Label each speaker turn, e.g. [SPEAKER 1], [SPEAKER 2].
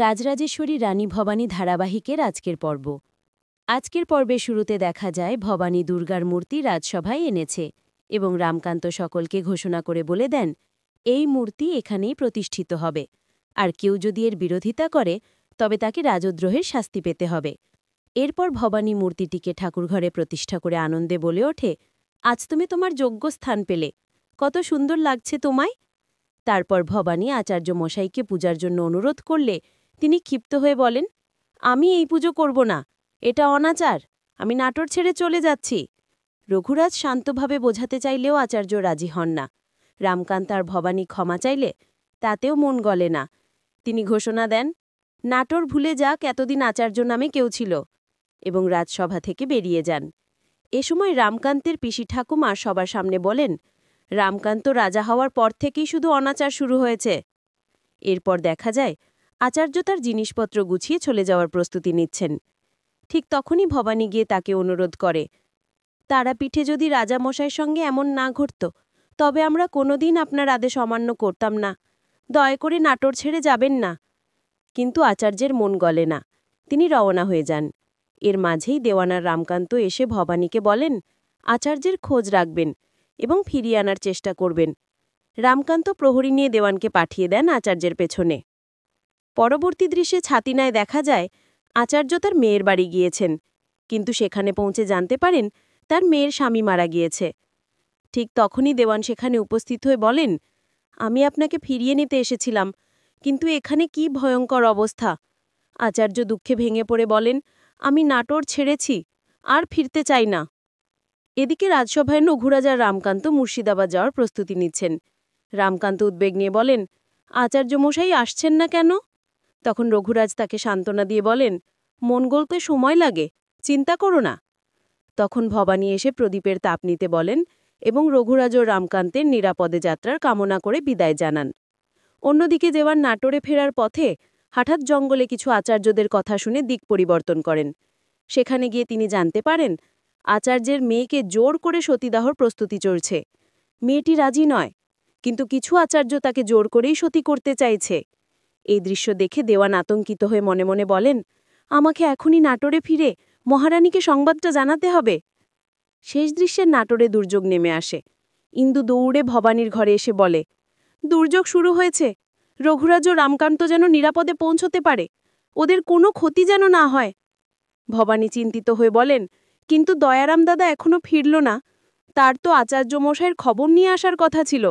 [SPEAKER 1] রাজরাজেশ্বরী রানী ভবানী ধারাবাহিকের আজকের পর্ব। আজকের পর্বের শুরুতে দেখা যায় ভবানী দুর্গার মূর্তি রাজসভায় এনেছে এবং রামকান্ত সকলকে ঘোষণা করে বলে দেন, এই মূর্তি এখানেই প্রতিষ্ঠিত হবে, আর কেউ যদি এর বিরোধিতা করে তবে তাকে রাজদ্রোহের শাস্তি পেতে হবে। এরপর ভবানী মূর্তিটিকে ঠাকুরঘরে প্রতিষ্ঠা করে আনন্দে বলে ওঠে, আজ তুমি তোমার যোগ্য স্থান পেলে, কত সুন্দর লাগছে তোমায়। তারপর ভবানী আচার্য মশাইকে পূজার জন্য অনুরোধ করলে তিনি ক্ষিপ্ত হয়ে বলেন, আমি এই পুজো করব না, এটা অনাচার, আমি নাটোর ছেড়ে চলে যাচ্ছি। রঘুরাজ শান্তভাবে বোঝাতে চাইলেও আচার্য রাজি হন না। রামকান্ত আর ভবানী ক্ষমা চাইলে তাতেও মন গলে না। তিনি ঘোষণা দেন, নাটোর ভুলে যাক এতদিন আচার্য নামে কেউ ছিল, এবং রাজসভা থেকে বেরিয়ে যান। এ সময় রামকান্তের পিসি ঠাকুমা সবার সামনে বলেন, রামকান্ত রাজা হওয়ার পর থেকেই শুধু অনাচার শুরু হয়েছে। এরপর দেখা যায় আচার্য তার জিনিসপত্র গুছিয়ে চলে যাওয়ার প্রস্তুতি নিচ্ছেন। ঠিক তখনই ভবানী গিয়ে তাকে অনুরোধ করে, তারাপীঠে যদি রাজামশাইয়ের সঙ্গে এমন না ঘটত তবে আমরা কোনোদিন আপনার আদেশ অমান্য করতাম না, দয়া করে নাটোর ছেড়ে যাবেন না। কিন্তু আচার্যের মন গলে না, তিনি রওনা হয়ে যান। এর মাঝেই দেওয়ানার রামকান্ত এসে ভবানীকে বলেন, আচার্যের খোঁজ রাখবেন এবং ফিরিয়ে আনার চেষ্টা করবেন। রামকান্ত প্রহরী নিয়ে দেওয়ানকে পাঠিয়ে দেন আচার্যের পেছনে। পরবর্তী দৃশ্যে ছাতিনায় দেখা যায় আচার্য তার মেয়ের বাড়ি গিয়েছেন, কিন্তু সেখানে পৌঁছে জানতে পারেন তার মেয়ের স্বামী মারা গিয়েছে। ঠিক তখনই দেওয়ান সেখানে উপস্থিত হয়ে বলেন, আমি আপনাকে ফিরিয়ে নিতে এসেছিলাম, কিন্তু এখানে কি ভয়ঙ্কর অবস্থা। আচার্য দুঃখে ভেঙে পড়ে বলেন, আমি নাটোর ছেড়েছি, আর ফিরতে চাই না। এদিকে রাজসভায় রঘুরাজ আর রামকান্ত মুর্শিদাবাদ যাওয়ার প্রস্তুতি নিচ্ছেন। রামকান্ত উদ্বেগ নিয়ে বলেন, আচার্য মশাই আসছেন না কেন? তখন রঘুরাজ তাকে সান্ত্বনা দিয়ে বলেন, মন গলতে সময় লাগে, চিন্তা করো না। তখন ভবানী এসে প্রদীপের তাপ নিতে বলেন এবং রঘুরাজ ও রামকান্তের নিরাপদে যাত্রার কামনা করে বিদায় জানান। অন্যদিকে দেওয়ান নাটোরে ফেরার পথে হঠাৎ জঙ্গলে কিছু আচার্যদের কথা শুনে দিক পরিবর্তন করেন। সেখানে গিয়ে তিনি জানতে পারেন আচার্যের মেয়েকে জোর করে সতীদাহর প্রস্তুতি চলছে। মেয়েটি রাজি নয়, কিন্তু কিছু আচার্য তাকে জোর করেই সতী করতে চাইছে। এই দৃশ্য দেখে দেওয়ান আতঙ্কিত হয়ে মনে মনে বলেন, আমাকে এখনই নাটোরে ফিরে মহারানীকে সংবাদটা জানাতে হবে। শেষ দৃশ্যের নাটোরে দুর্যোগ নেমে আসে। ইন্দু দৌড়ে ভবানীর ঘরে এসে বলে, দুর্যোগ শুরু হয়েছে, রঘুরাজ ও রামকান্ত যেন নিরাপদে পৌঁছতে পারে, ওদের কোনো ক্ষতি যেন না হয়। ভবানী চিন্তিত হয়ে বলেন, কিন্তু দয়ারাম দাদা এখনো ফিরল না, তার তো আচার্য মশাইয়ের খবর নিয়ে আসার কথা ছিল।